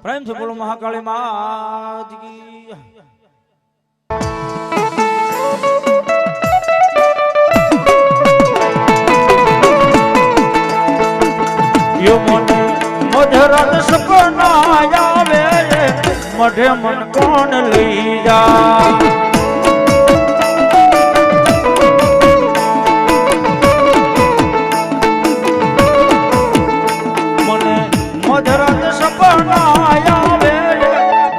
પ્રેમ થી બોલો મહાકાળી માત કી યો મને મધરત સપના આવે મઢે મન કોણ લઈ જા મધરત સપના આવે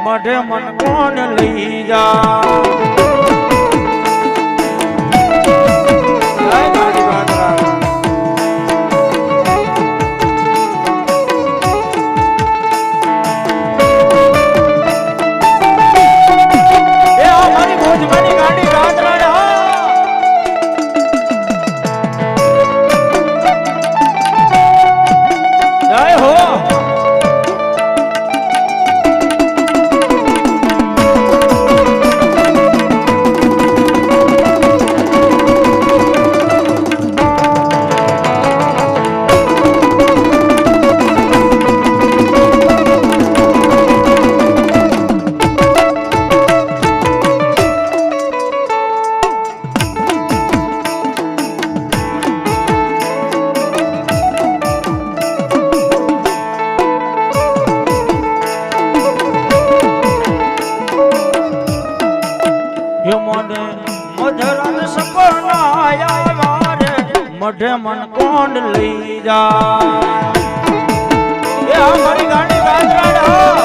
મઢે મન કોણ લઈ જા મઢે મન કોણ લઈ જા એ અમારી ગાડી ગાજરાડા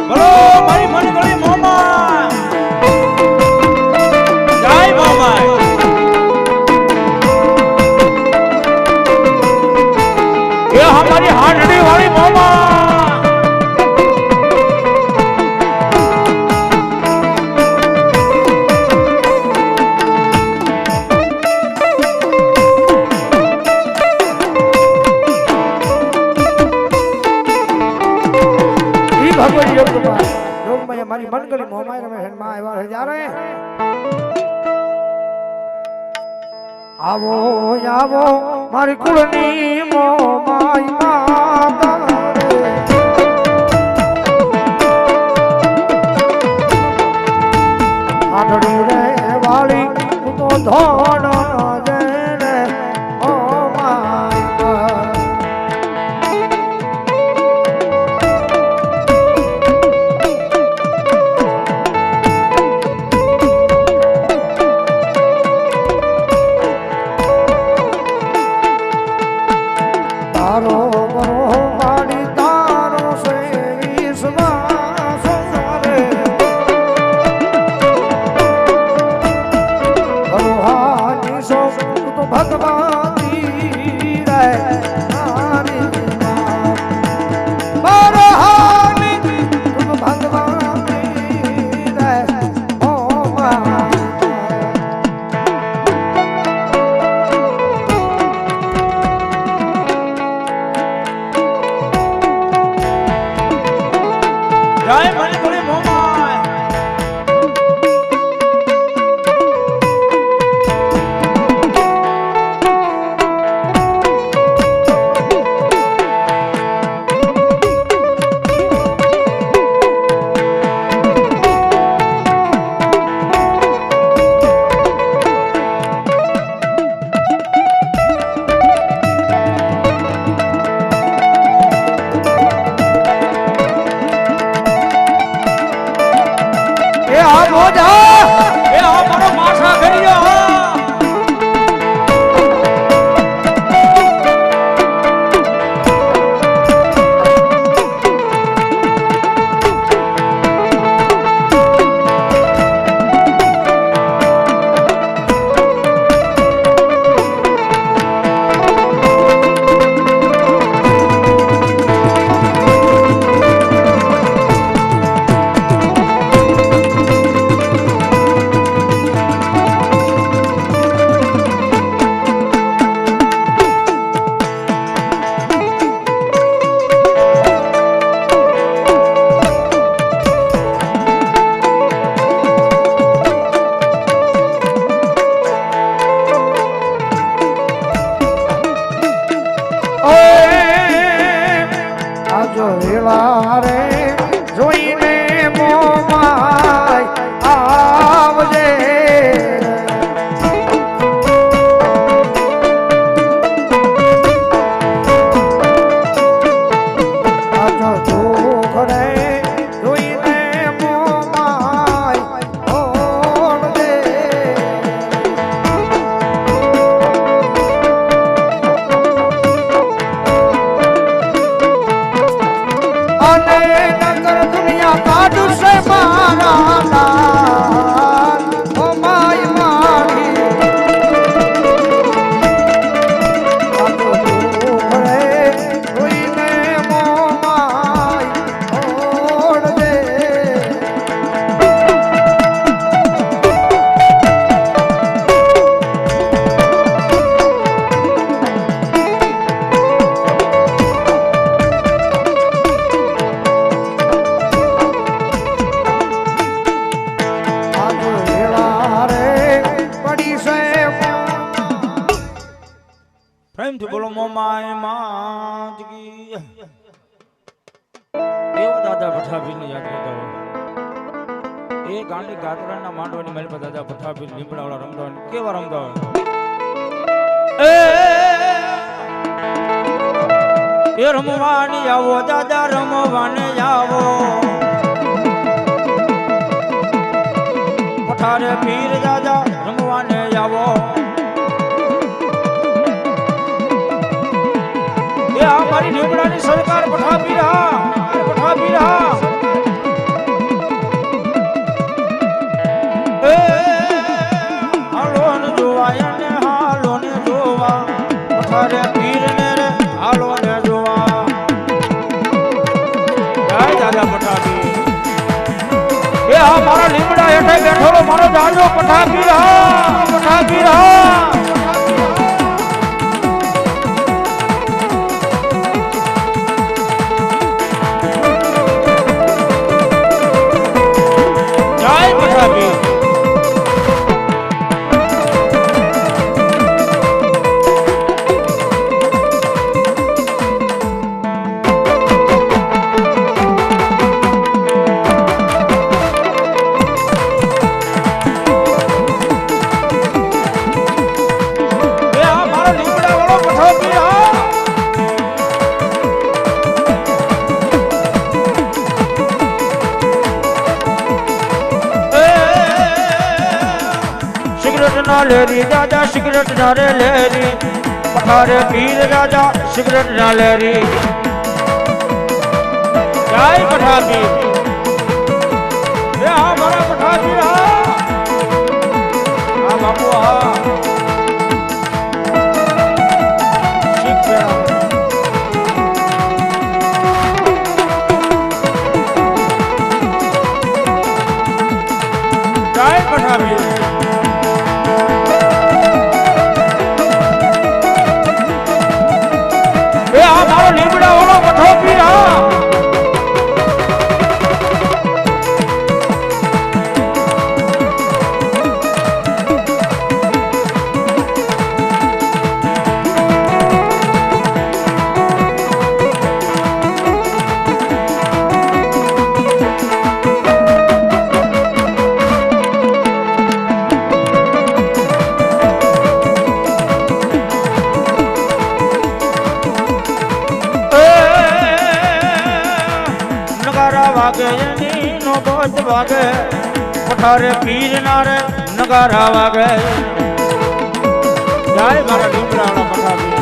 બોલો મારી મન ગળી મોમા જય મોમા એ અમારી હાંડડી વાળી મોમા મારી મનગળી મોમાઈ રમે હેનમાં આવ્યા છે જ્યારે આવો આવો મારી કુળની મોમાઈ માતા આઠડી રે વાળી તું તો ધોણ જઈને મોમાઈ તારો બરો માડી તારો સે વિશ્વાસ રે બરોહાની સો તો ભગવાની રે મારી બરોહાની તો ભગવાની રે ઓ મા જય મને ગળી મોમા પ્રેમથી બોલો મોમાય માંદગી એવો દાદા પઠાભીને યાદ કરતા હોય એ ગાંડી ગાતરાના માંડવાની મહેલ પર દાદા પઠાભી લીમડાવાળા રમતા હોય કેવા રમતા હોય એ રમવાની આવો દાદા રમવાને આવો પઠારે પીર દાદા રમવાને આવો એ આ મારી લીમડાની સરકાર પઠાભી રહા હાલો ને જોવા ને હાલો ને જોવા પઠારે પીર ને રે હાલો ને જોવા જય દાદા પઠાભી એ આ મારા લીમડા હેઠે બેઠોલો મારો દાદો પઠાભી રહા લેરી દાદા સિગરેટ ના રે લેરી પઠારે પીર દાદા સિગરેટ ના લેરી જય પઠાભી એ આ મારા પઠાભી આ બાપુ આ જય પઠાભી લીમડા વાળો પઠાભી વાગે નો બોજ વાગે પઠારે પીર ના રે નગારા વાગે જય મારા લીમડાવાળા પઠાભી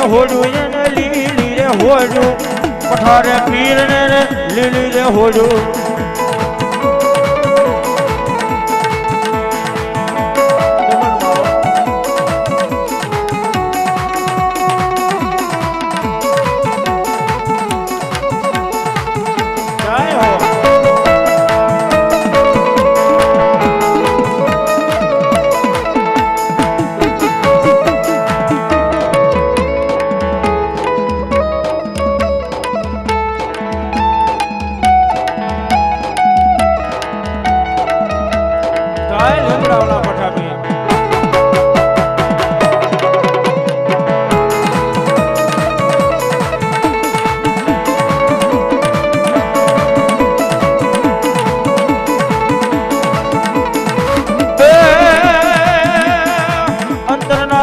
હોડું એને લીલી રે હોડું પઠારે પીર ને લીલી રે હોડું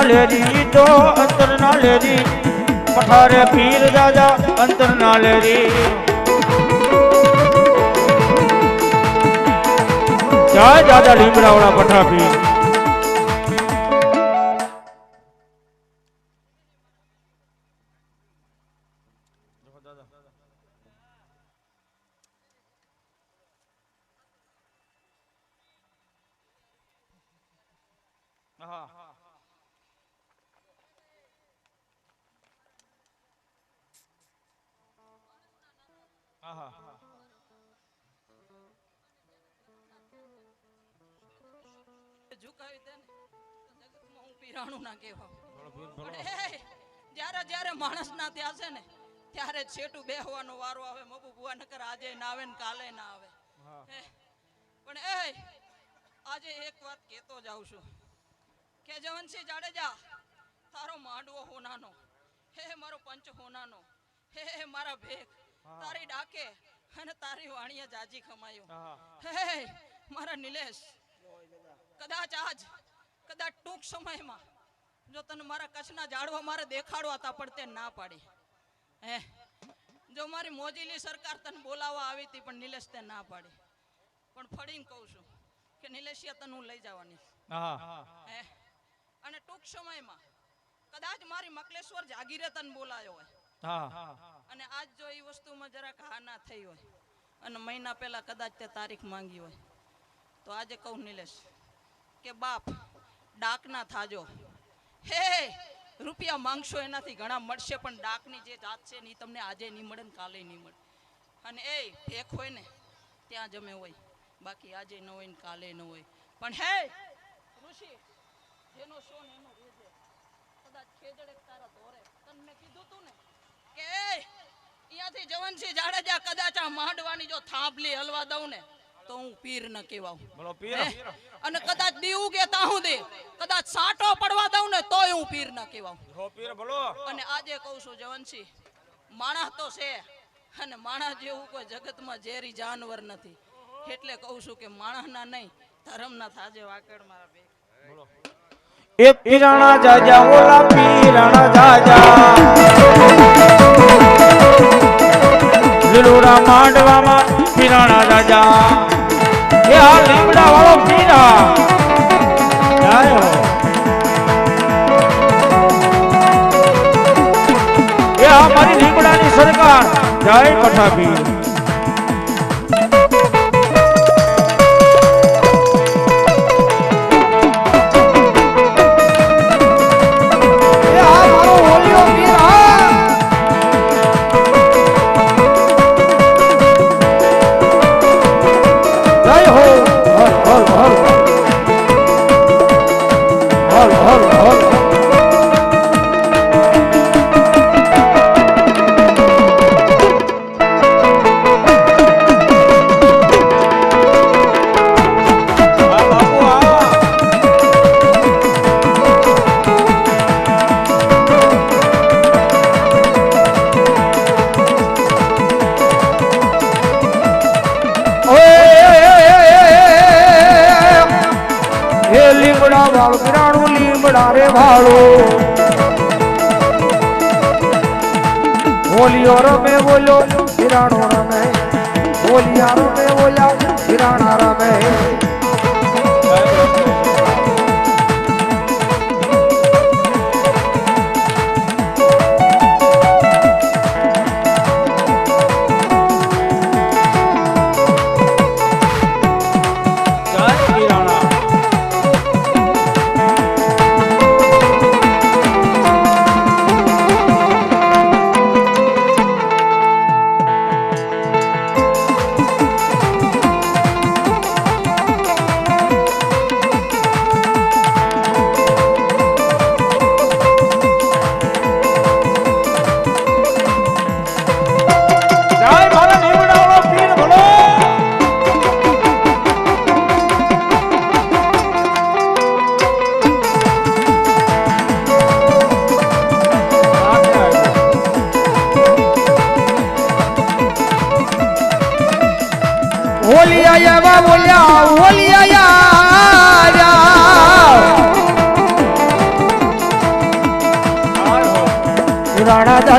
લેરી તો અંતર ના લેરી પઠારે પીર દાદા અંતર ના લેરી જય દાદા લીમડાવાળા પઠા પીર ઝુકાવી દે ને જગતમાં હું પીરાણું ના કહેવા પણ જ્યારે જ્યારે માણસ ના ત્યાં છે ને ત્યારે છેટું બેહવાનો વારો આવે મબુ બુઆ નકર આજે ના આવે ને કાલે ના આવે પણ આજે એક વાત કહેતો જાઉં છું કે જવનસિંહ જાડેજા તારો માંડવો હોનાનો હે મારો પંચ હોનાનો હે મારા ભેખ તારી ડાકે અને તારી વાણીએ જાજી ખમાયો હે મારા નિલેશ કદાચ ટૂંક સમયમાં જો તને મારા કચ્છના ઝાડવા મારે દેખાડવા તા પડતે ના પાડી જો મારી મોજીલી સરકાર તને બોલાવવા આવી હતી પણ નિલેશ તે ના પાડી પણ ફળીને કહું છું કે નિલેશિયા તને હું લઈ જવાની અને ટૂંક સમયમાં કદાચ મારી મકલેશ્વર જાગીરે તને બોલાયો હોય અને આજ જો એ વસ્તુમાં જરાક હા ના થઈ હોય અને મહિના પહેલા કદાચ તે તારીખ માંગી હોય તો આજે કહું નિલેશ કે બાપ ડાક ના થાજો હે રૂપિયા માંગશો એનાથી ઘણા મળશે પણ ડાકની જે જાત છે ને તમને આજે નહીં મળે ને કાલે નહીં મળે અને ભેખ હોય ને ત્યાં જમે હોય બાકી આજે ન હોય ને કાલે ન હોય પણ હે ઋષિ જેનો શો ને એનો રેજે કદાચ ખેજડે તારા ધોરે તને મેં કીધું તું ને કે અહીંયાથી જવનસિંહ જાડેજા કદાચ આ માંડવાની જો થાંભલી હલવા દઉં ને તો હું પીર ન કહેવાઉં બોલો પીર અને કદાચ દીવું કે તાહું દે કદાચ સાટો પડવા દઉં ને તોય હું પીર ન કહેવાઉં હો પીર બોલો અને આજે કહું છું જવનસિંહ માણસ તો છે અને માણસ જેવું કોઈ જગતમાં ઝેરી જાનવર નથી એટલે કહું છું કે માણસના નહીં ધર્મના થાજે વાકડ મારા બે બોલો એ પીરાણા જાજા ઓલા પીરાણા જાજા લીલુડા માંડવામાં પીરાણા રાજા એ આ લીમડા વાળો પીરા જય હો એ આ મારી લીમડાની સરકાર જય પઠાપીર બોલિયો રમે બોલો હિરાણો રમે બોલિયા રમે બોલ્યા હિરાણા રમે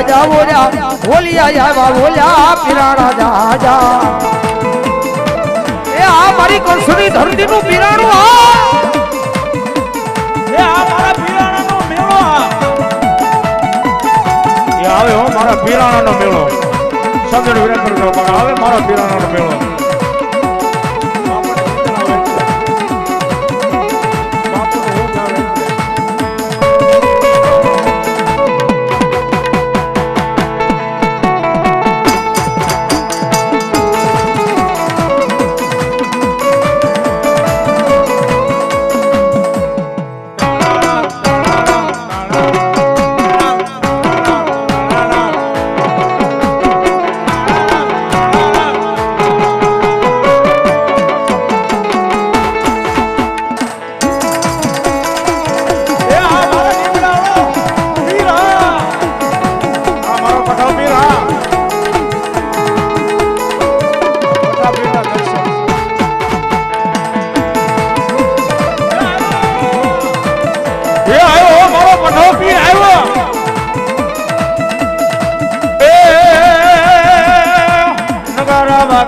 જા બોલ્યા બોલિયા આવ્યા બોલ્યા પીરાણા જા જા એ આ મારી કંસની ધરતીનું પીરાણું આ એ આ મારા પીરાણાનો મેળો એ આવે હો મારા પીરાણાનો મેળો સમજણ વિરાટ કરજો પણ આવે મારા પીરાણાનો મેળો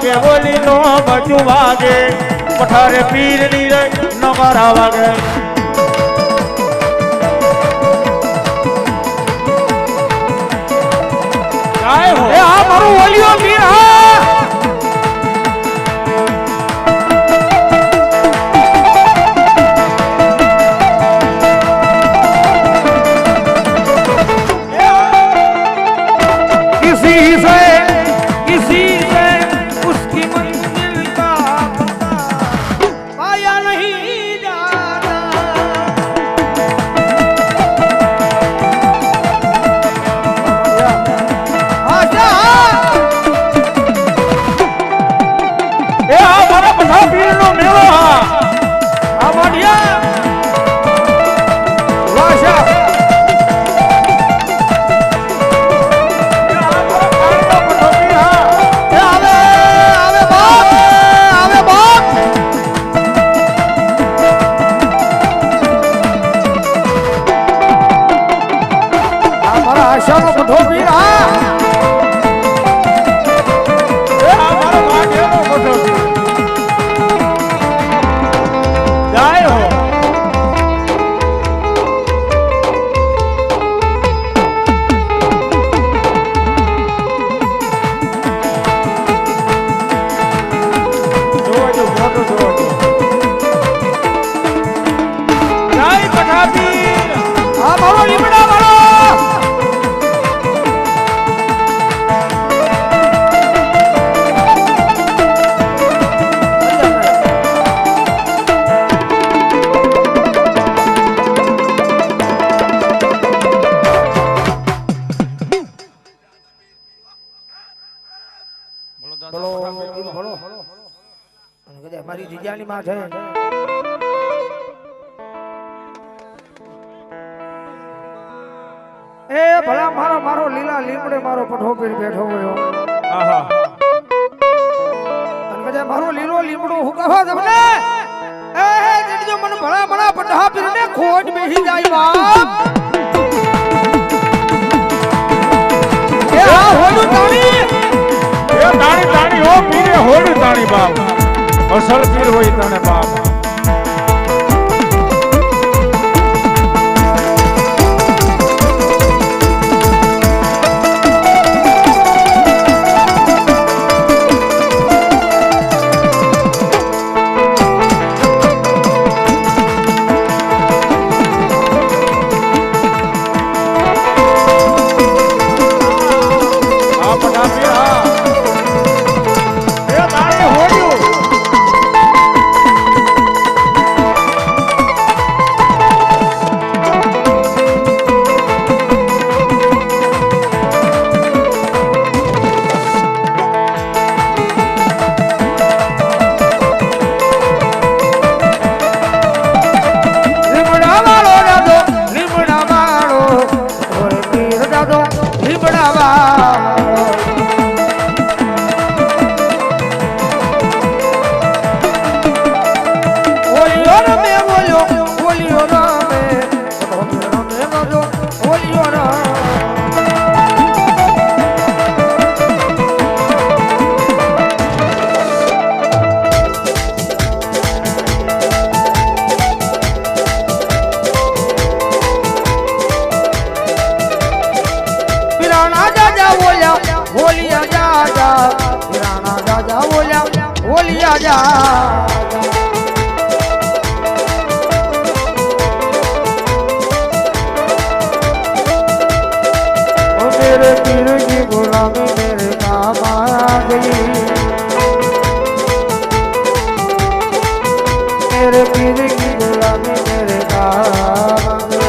વાગે બોલી નો બચું વાગે પઠારે પીર ની રે નગારા વાગે ગાય હો એ આ મારું ઓલિયો પીર હા મારી જીજાની માં છે એ ભલા મારો લીલા લીમડે મારો પઠો પીર બેઠો હોય આહા અને કદે મારો લીલો લીમડો હુકાવા તમને એ જેજો મને ભલા પઠા પીર ને ખોટ બેહી જાય બાપ એ આ હોડું તાણી એ તાણી હો પીરે હોડું તાણી બાપ અસલ પીર હોય તને બાપ યાદ मेरे पीर की गुलामी मेरे काम आ गई मेरे पीर की गुलामी मेरे काम आ गई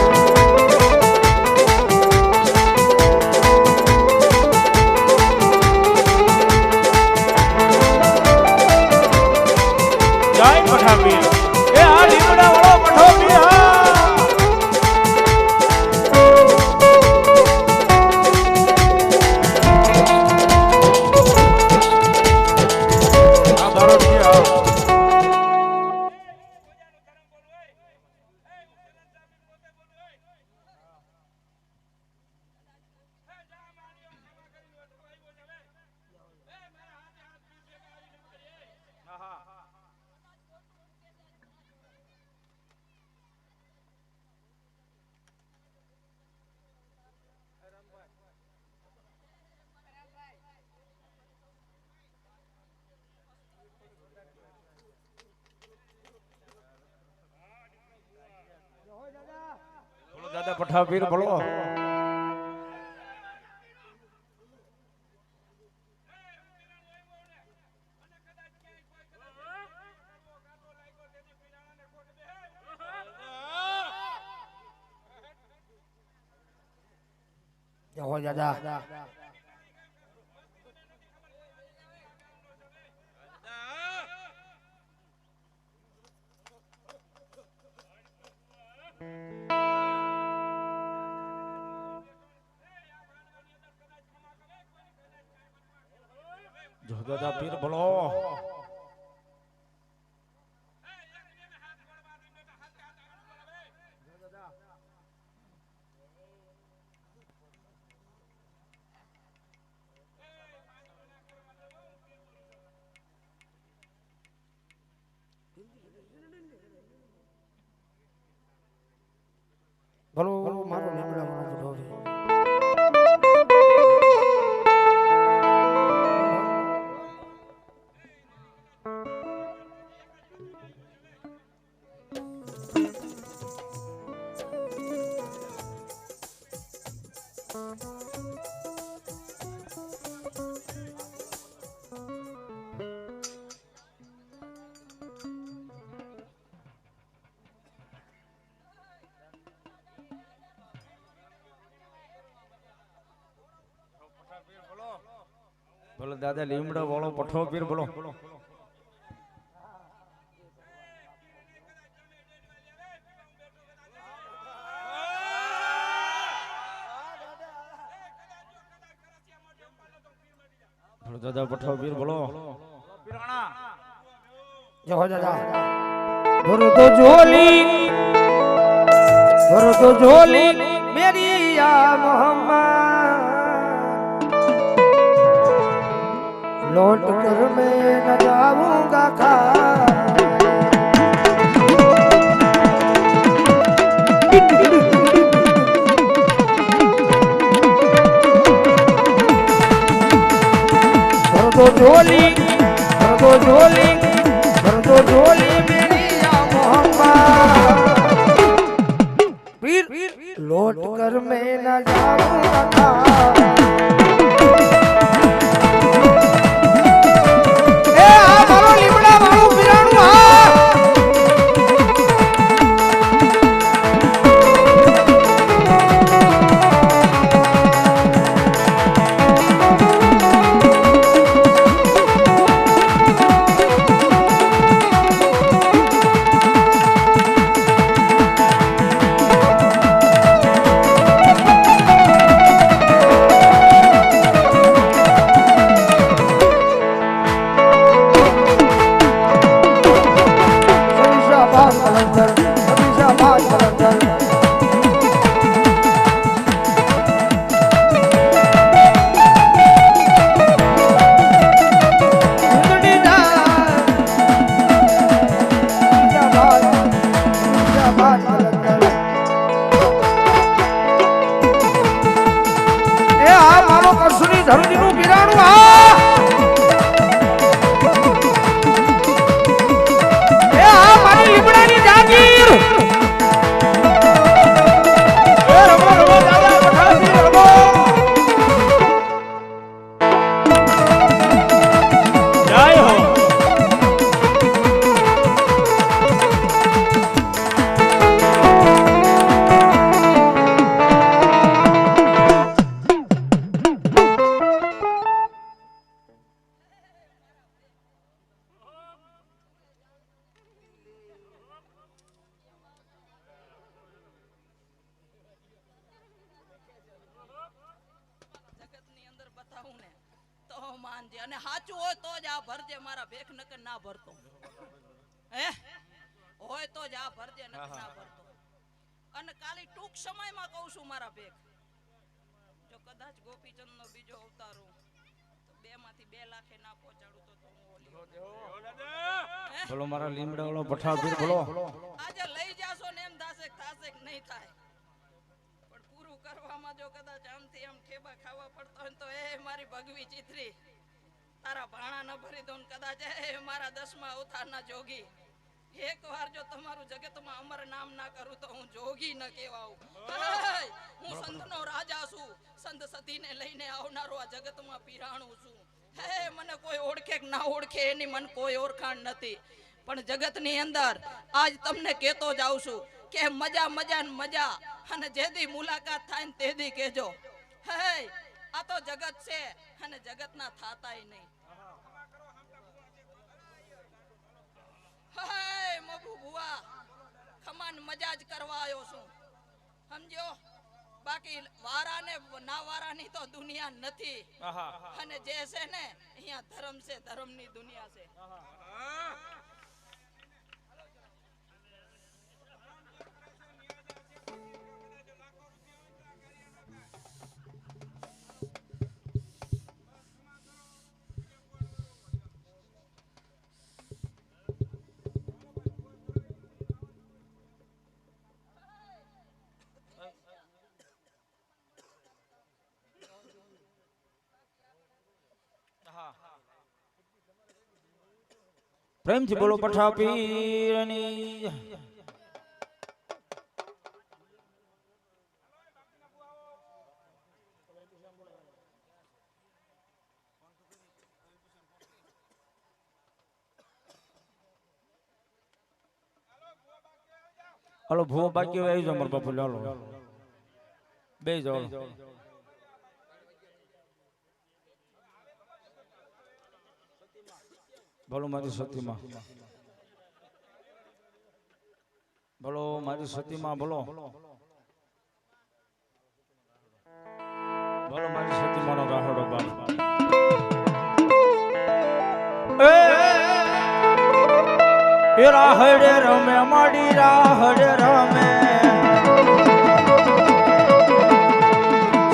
जय पठापीर ए आ લીમડા વાળો પઠોપીર હા દાદા પઠાપીર બોલો જય દાદા જો દાદા પીર બોલો ભલો મારો લીમડા વાળો પઠોપીર બોલો દાદા લીમડા વાળો પઠોપીર બોલો બોલો દાદા પઠોપીર બોલો જય દાદા ભર તો ઝોલી મેરી યા મોહમ્મદ लौट कर मैं न जाऊंगा खा झोली मेरी या मोहम्मद पीर लौट कर मैं न जाऊंगा खा ધરુજીનું બિરાણું સમજે અને સાચું હોય તો જ આ ભરજે મારા ભેખ નકર ના ભરતો હે હોય તો જ આ ભરજે નકર ના ભરતો અને કાલી ટૂંક સમયમાં કહું છું મારા ભેખ જો કદાચ ગોપીચંદ નો બીજો અવતાર હું તો 2 માંથી 2 લાખે ના પહોંચાડું તો હું ઓલી બોલો મારા લીમડા વાળો પઠાપીર બોલો આજે લઈ જાશો ને એમ થાશે નહીં થાય પણ પૂરું કરવામાં જો કદાચ આમથી આમ ઠેબા ખાવા પડતો હોય તો એ મારી ભગવી ચિત્રી તારા ભાણા ન ભરી દઉં કદાચ એ મારા 10મા અવતારના જોગી એક વાર જો તમારું જગતમાં અમર નામ ના કરું તો હું જોગી ન કહેવાઉં હું સંતનો રાજા છું સંત સતીને લઈને આવનારો આ જગતમાં પીરાણું છું હે મને કોઈ ઓળખે કે ના ઓળખે એની મને કોઈ ઓળખાણ નથી પણ જગતની અંદર આજ તમને કહેતો જાઉં છું કે મજા મજા ને મજા અને જેદી મુલાકાત થાય ને તેદી કહેજો હે આ તો જગત છે અને જગતના થાતાય નહીં હે મબુ બુઆ ખમાન મજા જ કરવા આવ્યો છું સમજો બાકી વારાને ના વારાની તો દુનિયા નથી અને જે છે ને અહીંયા ધર્મ છે ધર્મની દુનિયા છે પ્રેમથી બોલો પઠાપીરની હાલો ભૂવો બાકી આવી જાઓ મારા બાપુ ચાલો બે જાઓ બોલો મારી સતીમાં બોલો મારી સતીમાં બોલો બોલો મારી સતીમાંનો રાહડો બાપ એ રાહડે રમે માડી રાહડે રમે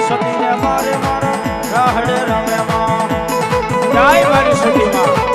સતીને મારે મારા રાહડે રમે માં જય મારી સતીમાં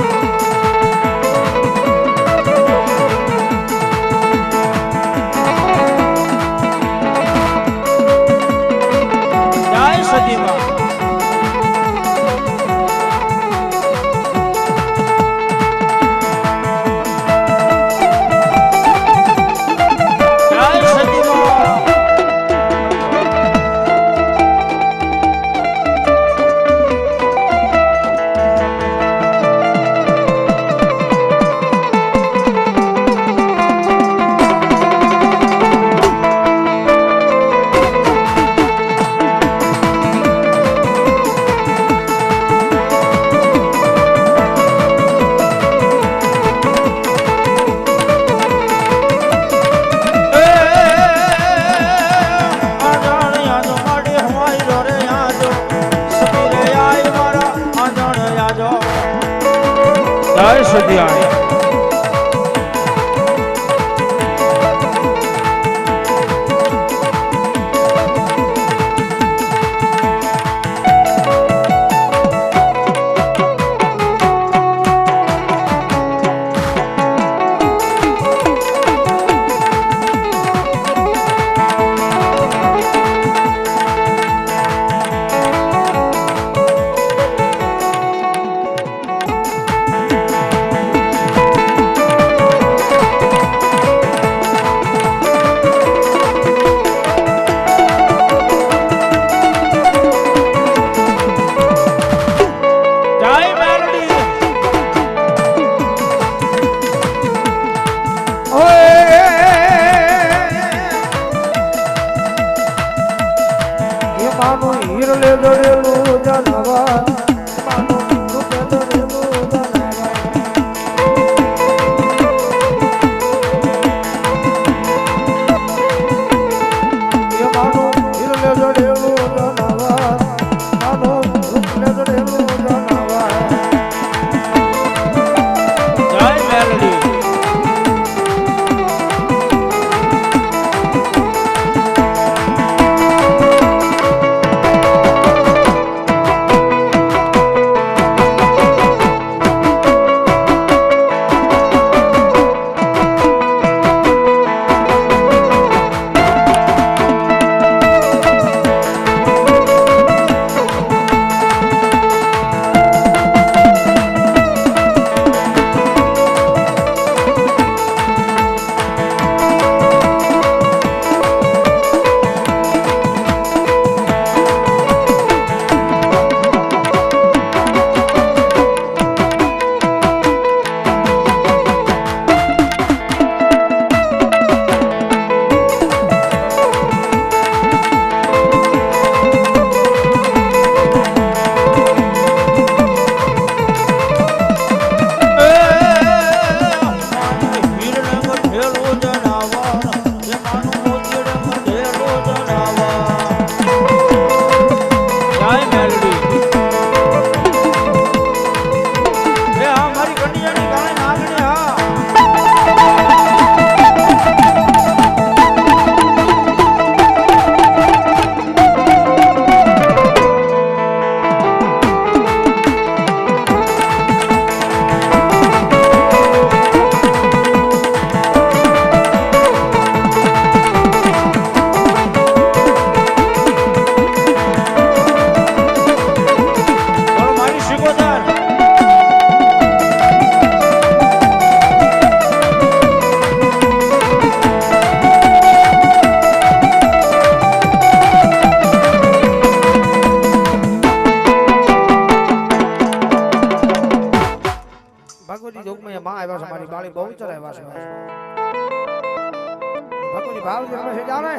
ભાવ જન્મ છે જાણે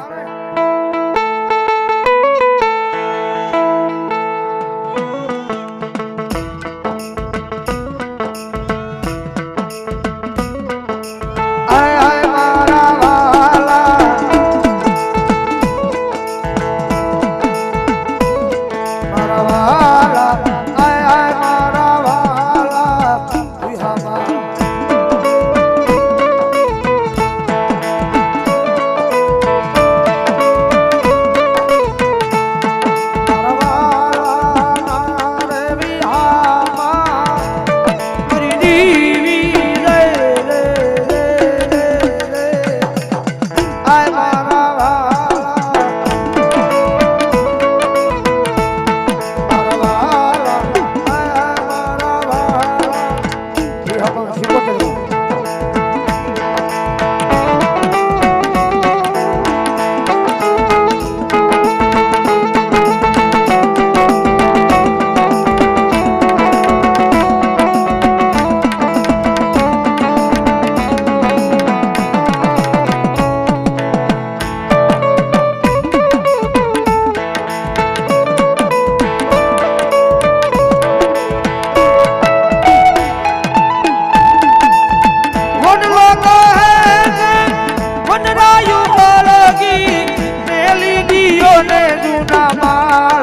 ને જૂના માળ